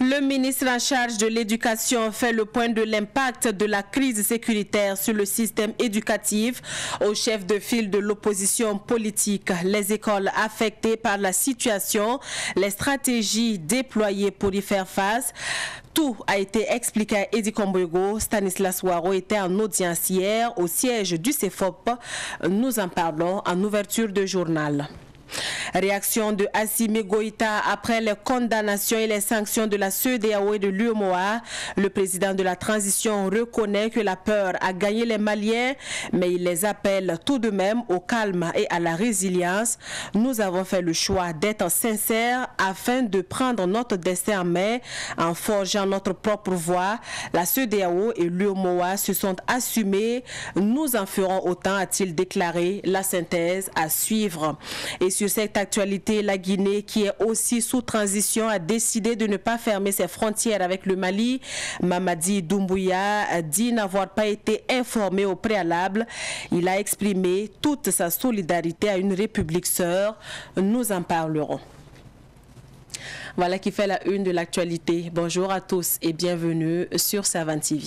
Le ministre en charge de l'éducation fait le point de l'impact de la crise sécuritaire sur le système éducatif au chef de file de l'opposition politique. Les écoles affectées par la situation, les stratégies déployées pour y faire face. Tout a été expliqué à Edi Kombogo. Stanislas Ouaro était en audience hier au siège du CEFOP. Nous en parlons en ouverture de journal. Réaction de Assimi Goïta après les condamnations et les sanctions de la CEDEAO et de l'UEMOA. Le président de la transition reconnaît que la peur a gagné les Maliens, mais il les appelle tout de même au calme et à la résilience. Nous avons fait le choix d'être sincères afin de prendre notre destin en main en forgeant notre propre voie. La CEDEAO et l'UEMOA se sont assumés. Nous en ferons autant, a-t-il déclaré. La synthèse à suivre. Et sur cette actualité, la Guinée, qui est aussi sous transition, a décidé de ne pas fermer ses frontières avec le Mali. Mamadi Doumbouya a dit n'avoir pas été informé au préalable. Il a exprimé toute sa solidarité à une république sœur. Nous en parlerons. Voilà qui fait la une de l'actualité. Bonjour à tous et bienvenue sur Savane TV.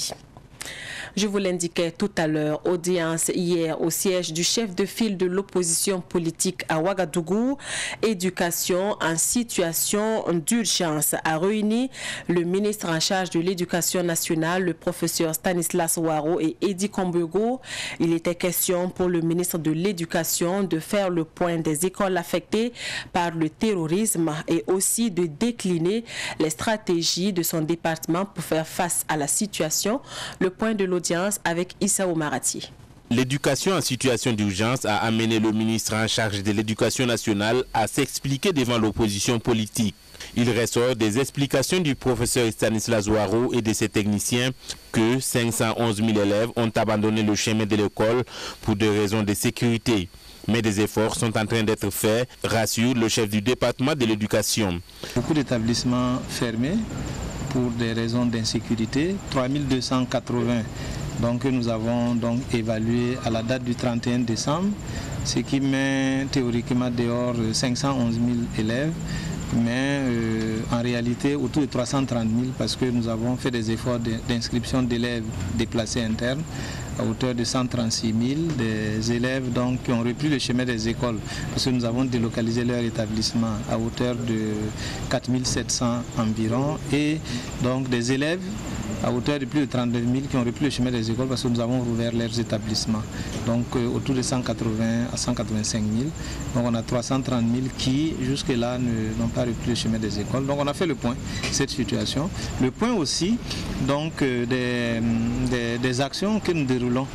Je vous l'indiquais tout à l'heure, audience hier au siège du chef de file de l'opposition politique à Ouagadougou. Éducation en situation d'urgence a réuni le ministre en charge de l'éducation nationale, le professeur Stanislas Ouaro et Edi Kombogo. Il était question pour le ministre de l'Éducation de faire le point des écoles affectées par le terrorisme et aussi de décliner les stratégies de son département pour faire face à la situation. Le point de l'audience avec Issa Oumarati. L'éducation en situation d'urgence a amené le ministre en charge de l'éducation nationale à s'expliquer devant l'opposition politique. Il ressort des explications du professeur Stanislas Ouaro et de ses techniciens que 511 000 élèves ont abandonné le chemin de l'école pour des raisons de sécurité. Mais des efforts sont en train d'être faits, rassure le chef du département de l'éducation. Beaucoup d'établissements fermés pour des raisons d'insécurité, 3280. Donc nous avons donc évalué à la date du 31 décembre, ce qui met théoriquement dehors 511 000 élèves, mais en réalité autour de 330 000 parce que nous avons fait des efforts d'inscription d'élèves déplacés internes à hauteur de 136 000, des élèves donc, qui ont repris le chemin des écoles parce que nous avons délocalisé leur établissement à hauteur de 4 700 environ et donc des élèves à hauteur de plus de 32 000 qui ont repris le chemin des écoles parce que nous avons rouvert leurs établissements. Donc autour de 180 à 185 000. Donc on a 330 000 qui jusque-là n'ont pas repris le chemin des écoles. Donc on a fait le point de cette situation. Le point aussi donc, des actions que nous déroulons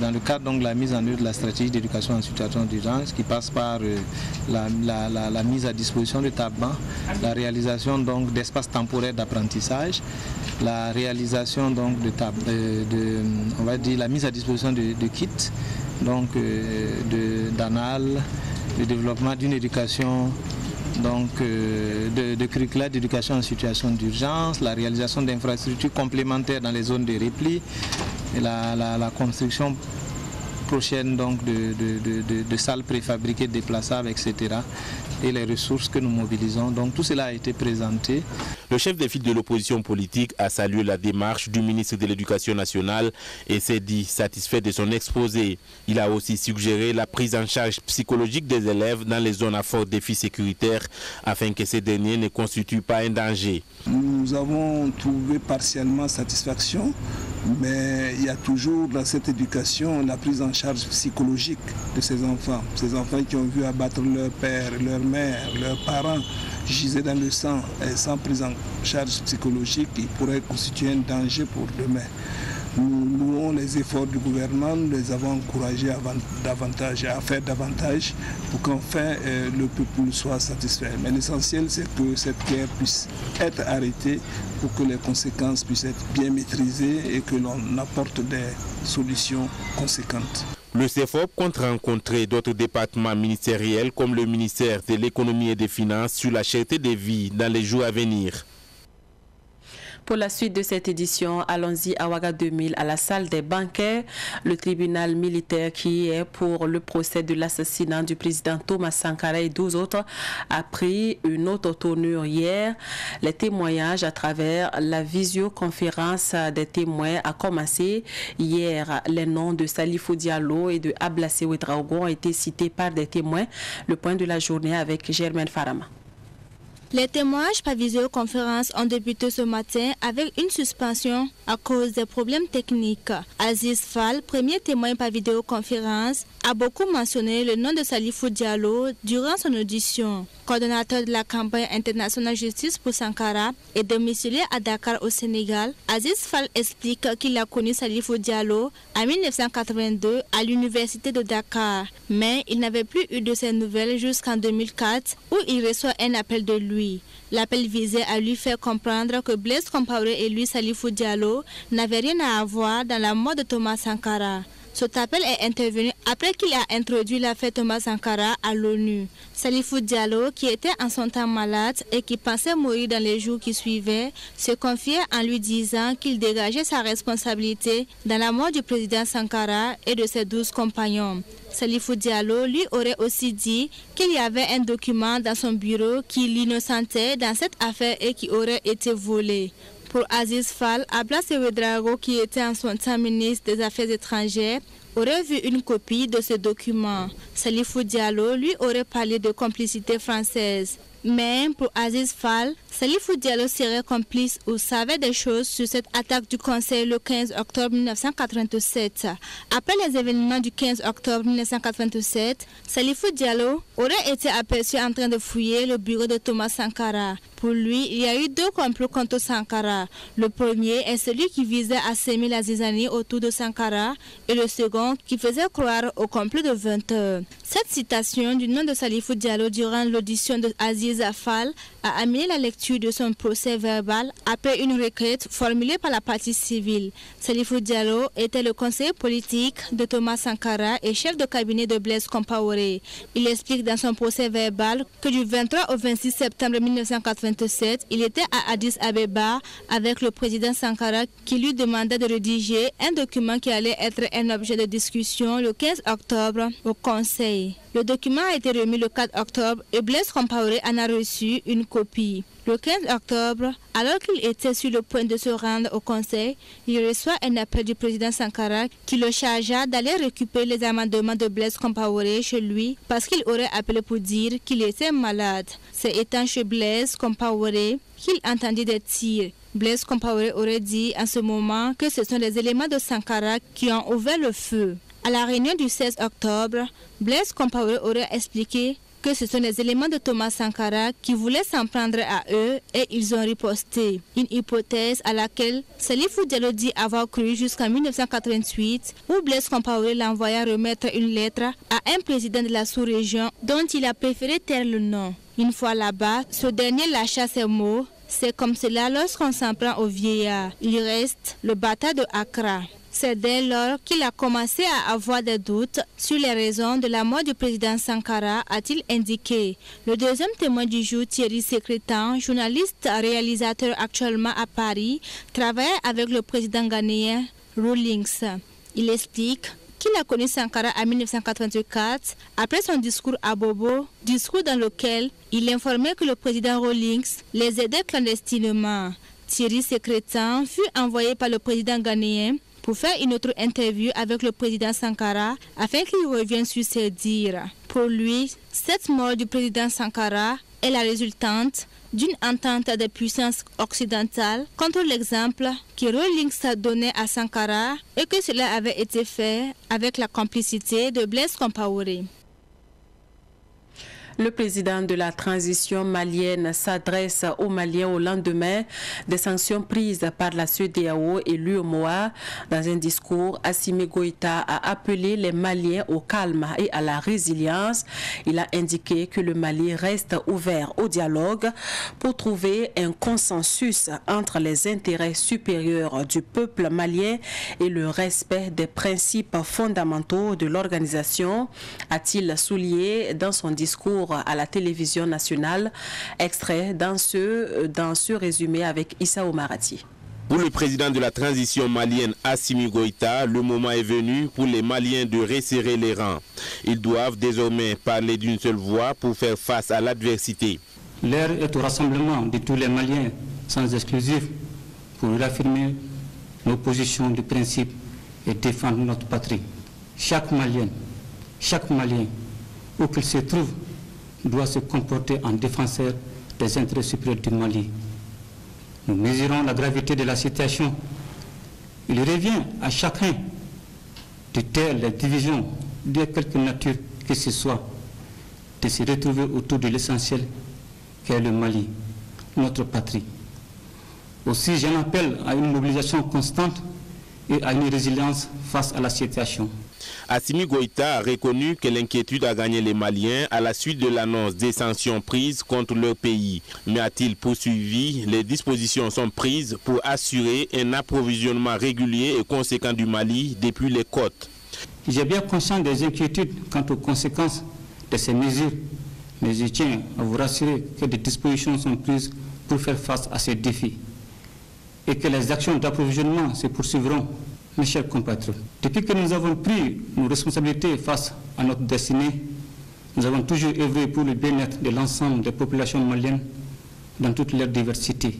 dans le cadre donc, de la mise en œuvre de la stratégie d'éducation en situation d'urgence qui passe par la mise à disposition de tabac, la réalisation donc d'espaces temporaires d'apprentissage, la réalisation donc on va dire la mise à disposition de kits, donc d'anal, le développement d'une éducation donc de curricula d'éducation en situation d'urgence, la réalisation d'infrastructures complémentaires dans les zones de repli, et la construction prochaine donc de salles préfabriquées déplaçables, etc. et les ressources que nous mobilisons. Donc tout cela a été présenté. Le chef de file de l'opposition politique a salué la démarche du ministre de l'Éducation nationale et s'est dit satisfait de son exposé. Il a aussi suggéré la prise en charge psychologique des élèves dans les zones à fort défi sécuritaire afin que ces derniers ne constituent pas un danger. Nous avons trouvé partiellement satisfaction, mais il y a toujours dans cette éducation la prise en charge psychologique de ces enfants qui ont vu abattre leur père, leur mère, leurs parents gisés dans le sang et sans prise en charge psychologique, qui pourrait constituer un danger pour demain. Nous louons les efforts du gouvernement, nous les avons encouragés à faire davantage pour qu'enfin le peuple soit satisfait. Mais l'essentiel, c'est que cette guerre puisse être arrêtée pour que les conséquences puissent être bien maîtrisées et que l'on apporte des solutions conséquentes. Le CEFOP compte rencontrer d'autres départements ministériels comme le ministère de l'économie et des finances sur la cherté des vies dans les jours à venir. Pour la suite de cette édition, allons-y à Ouaga 2000, à la salle des banquets. Le tribunal militaire qui est pour le procès de l'assassinat du président Thomas Sankara et 12 autres a pris une autre tournure hier. Les témoignages à travers la visioconférence des témoins a commencé hier. Les noms de Salifou Diallo et de Ablassé Ouedraogo ont été cités par des témoins. Le point de la journée avec Germaine Farama. Les témoignages par visioconférence ont débuté ce matin avec une suspension à cause des problèmes techniques. Aziz Fall, premier témoin par vidéoconférence, a beaucoup mentionné le nom de Salifou Diallo durant son audition. Coordonnateur de la campagne internationale justice pour Sankara et domicilié à Dakar au Sénégal, Aziz Fall explique qu'il a connu Salifou Diallo en 1982 à l'université de Dakar, mais il n'avait plus eu de ses nouvelles jusqu'en 2004 où il reçoit un appel de lui. L'appel visait à lui faire comprendre que Blaise Compaoré et lui, Salifou Diallo, n'avaient rien à voir dans la mort de Thomas Sankara. Cet appel est intervenu après qu'il a introduit l'affaire Thomas Sankara à l'ONU. Salifou Diallo, qui était en son temps malade et qui pensait mourir dans les jours qui suivaient, se confiait en lui disant qu'il dégageait sa responsabilité dans la mort du président Sankara et de ses 12 compagnons. Salifou Diallo lui aurait aussi dit qu'il y avait un document dans son bureau qui l'innocentait dans cette affaire et qui aurait été volé. Pour Aziz Fall, Ablassé Ouedraogo, qui était en son temps ministre des Affaires étrangères, aurait vu une copie de ce document. Salifou Diallo lui aurait parlé de complicité française. Mais pour Aziz Fall, Salifou Diallo serait complice ou savait des choses sur cette attaque du Conseil le 15 octobre 1987. Après les événements du 15 octobre 1987, Salifou Diallo aurait été aperçu en train de fouiller le bureau de Thomas Sankara. Pour lui, il y a eu 2 complots contre Sankara. Le premier est celui qui visait à s'aimer la zizanie autour de Sankara et le second qui faisait croire au complot de 20 heures. Cette citation du nom de Salifou Diallo durant l'audition de Aziz Fall a amené la lecture de son procès verbal après une requête formulée par la partie civile. Salifou Diallo était le conseiller politique de Thomas Sankara et chef de cabinet de Blaise Compaoré. Il explique dans son procès verbal que du 23 au 26 septembre 1987, il était à Addis Abeba avec le président Sankara qui lui demandait de rédiger un document qui allait être un objet de discussion le 15 octobre au Conseil. Le document a été remis le 4 octobre et Blaise Compaoré en a reçu une copie. Le 15 octobre, alors qu'il était sur le point de se rendre au Conseil, il reçoit un appel du président Sankara qui le chargea d'aller récupérer les amendements de Blaise Compaoré chez lui parce qu'il aurait appelé pour dire qu'il était malade. C'est étant chez Blaise Compaoré qu'il entendit des tirs. Blaise Compaoré aurait dit en ce moment que ce sont les éléments de Sankara qui ont ouvert le feu. À la réunion du 16 octobre, Blaise Compaoré aurait expliqué que ce sont les éléments de Thomas Sankara qui voulaient s'en prendre à eux et ils ont riposté. Une hypothèse à laquelle Salifou Diallo dit avoir cru jusqu'en 1988 où Blaise Compaoré l'envoya remettre une lettre à un président de la sous-région dont il a préféré taire le nom. Une fois là-bas, ce dernier lâcha ses mots. C'est comme cela lorsqu'on s'en prend au vieillard. Il reste le bâtard de Accra. C'est dès lors qu'il a commencé à avoir des doutes sur les raisons de la mort du président Sankara, a-t-il indiqué. Le deuxième témoin du jour, Thierry Sécrétan, journaliste réalisateur actuellement à Paris, travaille avec le président ghanéen Rawlings. Il explique qu'il a connu Sankara en 1984 après son discours à Bobo, discours dans lequel il informait que le président Rawlings les aidait clandestinement. Thierry Sécrétan fut envoyé par le président ghanéen pour faire une autre interview avec le président Sankara afin qu'il revienne sur ses dires. Pour lui, cette mort du président Sankara est la résultante d'une entente des puissances occidentales contre l'exemple que Rawlings a donné à Sankara et que cela avait été fait avec la complicité de Blaise Compaoré. Le président de la transition malienne s'adresse aux Maliens au lendemain des sanctions prises par la CEDEAO et l'UEMOA. Dans un discours, Assimi Goïta a appelé les Maliens au calme et à la résilience. Il a indiqué que le Mali reste ouvert au dialogue pour trouver un consensus entre les intérêts supérieurs du peuple malien et le respect des principes fondamentaux de l'organisation, a-t-il souligné dans son discours retour à la télévision nationale. Extrait dans ce résumé avec Issa Omarati. Pour le président de la transition malienne Assimi Goïta, le moment est venu pour les Maliens de resserrer les rangs. Ils doivent désormais parler d'une seule voix pour faire face à l'adversité. L'heure est au rassemblement de tous les Maliens, sans exclusif, pour réaffirmer nos positions de principe et défendre notre patrie. Chaque Malien, où qu'il se trouve, doit se comporter en défenseur des intérêts supérieurs du Mali. Nous mesurons la gravité de la situation. Il revient à chacun de taire les divisions de quelque nature que ce soit, de se retrouver autour de l'essentiel qu'est le Mali, notre patrie. Aussi, j'en appelle à une mobilisation constante et à une résilience face à la situation. Assimi Goïta a reconnu que l'inquiétude a gagné les Maliens à la suite de l'annonce des sanctions prises contre leur pays. Mais a-t-il poursuivi, les dispositions sont prises pour assurer un approvisionnement régulier et conséquent du Mali depuis les côtes. J'ai bien conscience des inquiétudes quant aux conséquences de ces mesures, mais je tiens à vous rassurer que des dispositions sont prises pour faire face à ces défis et que les actions d'approvisionnement se poursuivront. Mes chers compatriotes, depuis que nous avons pris nos responsabilités face à notre destinée, nous avons toujours œuvré pour le bien-être de l'ensemble des populations maliennes dans toute leur diversité.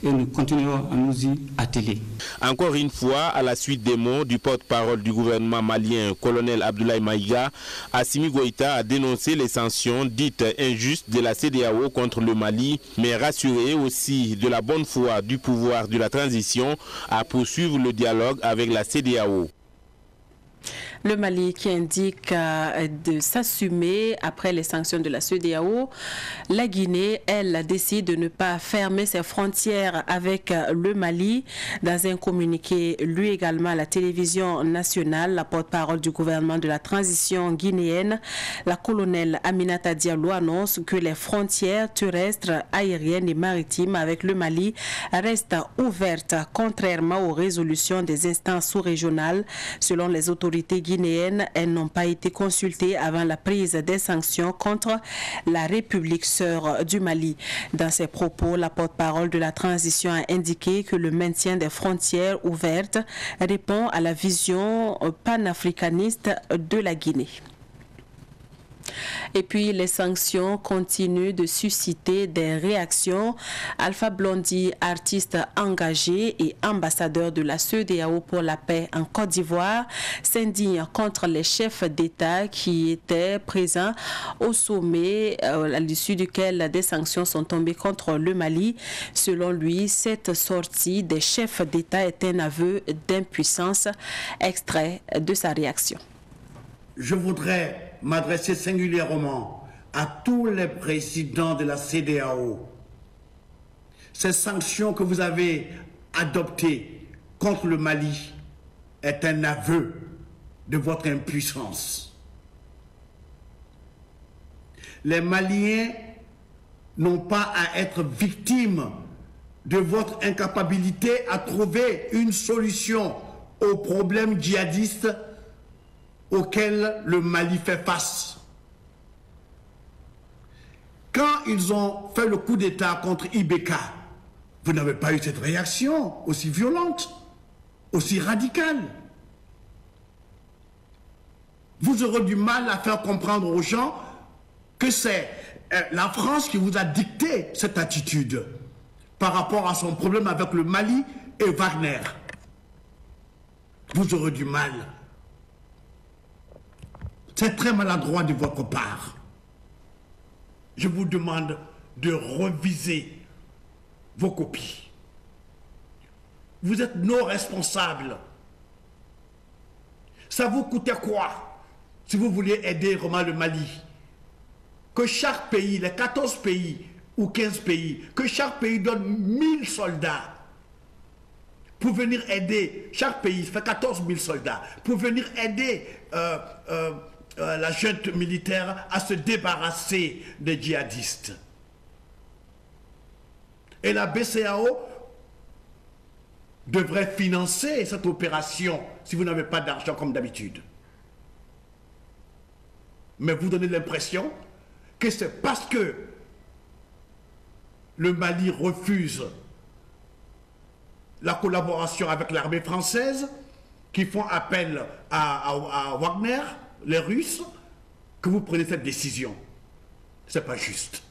Et nous continuerons à nous y atteler. Encore une fois, à la suite des mots du porte-parole du gouvernement malien, colonel Abdoulaye Maïga, Assimi Goïta a dénoncé les sanctions dites injustes de la CEDEAO contre le Mali, mais rassuré aussi de la bonne foi du pouvoir de la transition à poursuivre le dialogue avec la CEDEAO. Le Mali qui indique de s'assumer après les sanctions de la CEDEAO. La Guinée, elle, décide de ne pas fermer ses frontières avec le Mali. Dans un communiqué, lui également à la télévision nationale, la porte-parole du gouvernement de la transition guinéenne, la colonelle Aminata Diallo, annonce que les frontières terrestres, aériennes et maritimes avec le Mali restent ouvertes, contrairement aux résolutions des instances sous-régionales. Selon les autorités guinéennes, elles n'ont pas été consultées avant la prise des sanctions contre la République sœur du Mali. Dans ses propos, la porte-parole de la transition a indiqué que le maintien des frontières ouvertes répond à la vision panafricaniste de la Guinée. Et puis, les sanctions continuent de susciter des réactions. Alpha Blondy, artiste engagé et ambassadeur de la CEDEAO pour la paix en Côte d'Ivoire, s'indigne contre les chefs d'État qui étaient présents au sommet à l'issue duquel des sanctions sont tombées contre le Mali. Selon lui, cette sortie des chefs d'État est un aveu d'impuissance. Extrait de sa réaction. Je voudrais m'adresser singulièrement à tous les présidents de la CEDEAO. Ces sanctions que vous avez adoptées contre le Mali est un aveu de votre impuissance. Les Maliens n'ont pas à être victimes de votre incapacité à trouver une solution aux problèmes djihadistes auxquels le Mali fait face. Quand ils ont fait le coup d'État contre Ibeka, vous n'avez pas eu cette réaction aussi violente, aussi radicale. Vous aurez du mal à faire comprendre aux gens que c'est la France qui vous a dicté cette attitude par rapport à son problème avec le Mali et Wagner. Vous aurez du mal. C'est très maladroit de votre part. Je vous demande de reviser vos copies. Vous êtes nos responsables. Ça vous coûtait quoi si vous vouliez aider vraiment le Mali? Que chaque pays, les 14 pays ou 15 pays, que chaque pays donne 1000 soldats pour venir aider, chaque pays fait 14 000 soldats, pour venir aider la junte militaire à se débarrasser des djihadistes. Et la BCEAO devrait financer cette opération si vous n'avez pas d'argent comme d'habitude. Mais vous donnez l'impression que c'est parce que le Mali refuse la collaboration avec l'armée française, qui font appel à Wagner, les Russes, que vous prenez cette décision. Ce n'est pas juste.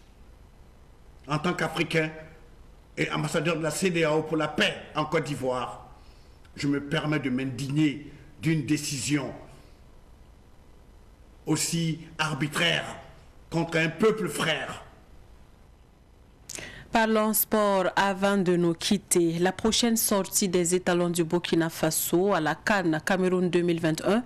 En tant qu'Africain et ambassadeur de la CEDEAO pour la paix en Côte d'Ivoire, je me permets de m'indigner d'une décision aussi arbitraire contre un peuple frère. Parlons sport avant de nous quitter. La prochaine sortie des étalons du Burkina Faso à la CAN Cameroun 2021,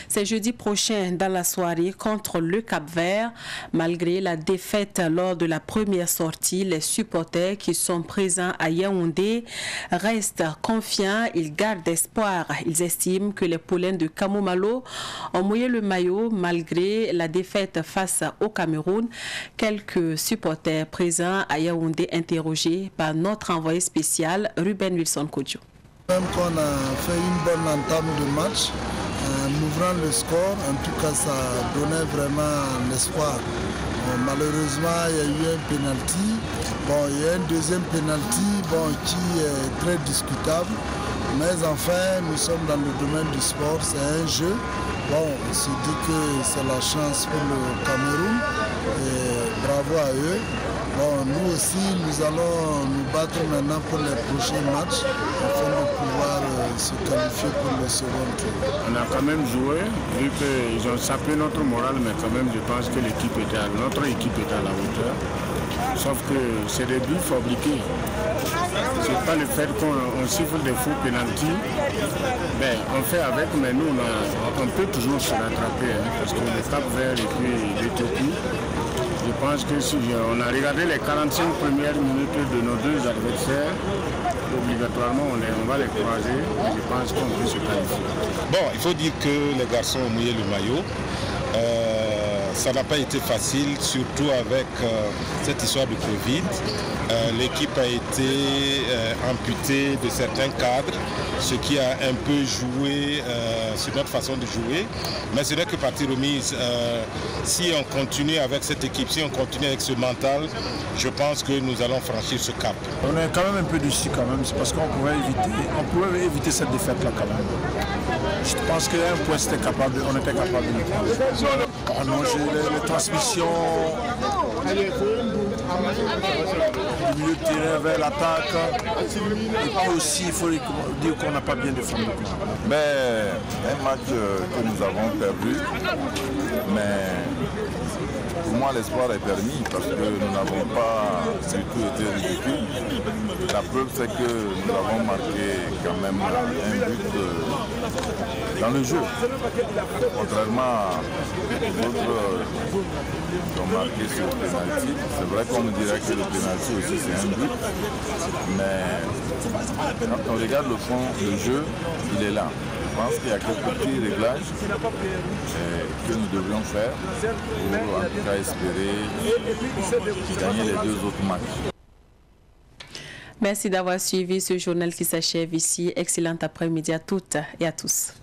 c'est jeudi prochain dans la soirée contre le Cap-Vert. Malgré la défaite lors de la première sortie, les supporters qui sont présents à Yaoundé restent confiants. Ils gardent espoir. Ils estiment que les poulains de Kamomalo ont mouillé le maillot malgré la défaite face au Cameroun. Quelques supporters présents à Yaoundé interrogé par notre envoyé spécial Ruben Wilson Kodjo. Même qu'on a fait une bonne entame de match, en ouvrant le score, en tout cas ça donnait vraiment l'espoir. Malheureusement, il y a eu un penalty. Bon, il y a un deuxième penalty qui est très discutable. Mais enfin, nous sommes dans le domaine du sport, c'est un jeu. Bon, on se dit que c'est la chance pour le Cameroun. Et bravo à eux. Bon, nous aussi, nous allons nous battre maintenant pour les prochains matchs afin de pouvoir se qualifier pour le second tour. On a quand même joué, vu qu'ils ont sapé notre morale, mais quand même je pense que notre équipe est à la hauteur. Sauf que c'est des buts fabriqués. C'est pas le fait qu'on siffle des faux pénaltys. Ben, on fait avec, mais nous, on peut toujours se rattraper. Parce que le Cap-Vert et puis l'Éthiopie, je pense que si on a regardé les 45 premières minutes de nos deux adversaires, obligatoirement on va les croiser, et je pense qu'on peut se qualifier. Bon, il faut dire que les garçons ont mouillé le maillot. Ça n'a pas été facile, surtout avec cette histoire de Covid. L'équipe a été amputée de certains cadres, ce qui a un peu joué sur notre façon de jouer. Mais ce n'est que partie remise. Si on continue avec cette équipe, si on continue avec ce mental, je pense que nous allons franchir ce cap. On est quand même un peu déçus quand même, c'est parce qu'on pouvait éviter cette défaite-là quand même. Je pense qu'un point, on était capable de le prendre. Oh non, j'ai les transmissions du milieu de terrain vers l'attaque. Et puis aussi, il faut dire qu'on n'a pas bien défendu. Mais un match que nous avons perdu, mais pour moi l'espoir est permis parce que nous n'avons pas du tout été ridicules. La preuve c'est que nous avons marqué quand même un but dans le jeu. Contrairement à d'autres qui ont marqué sur le pénalty. C'est vrai qu'on nous dirait que le pénalty aussi c'est un but. Mais quand on regarde le fond, le jeu, il est là. Je pense qu'il y a quelques petits réglages que nous devrions faire pour en tout cas espérer gagner les deux autres matchs. Merci d'avoir suivi ce journal qui s'achève ici. Excellent après-midi à toutes et à tous.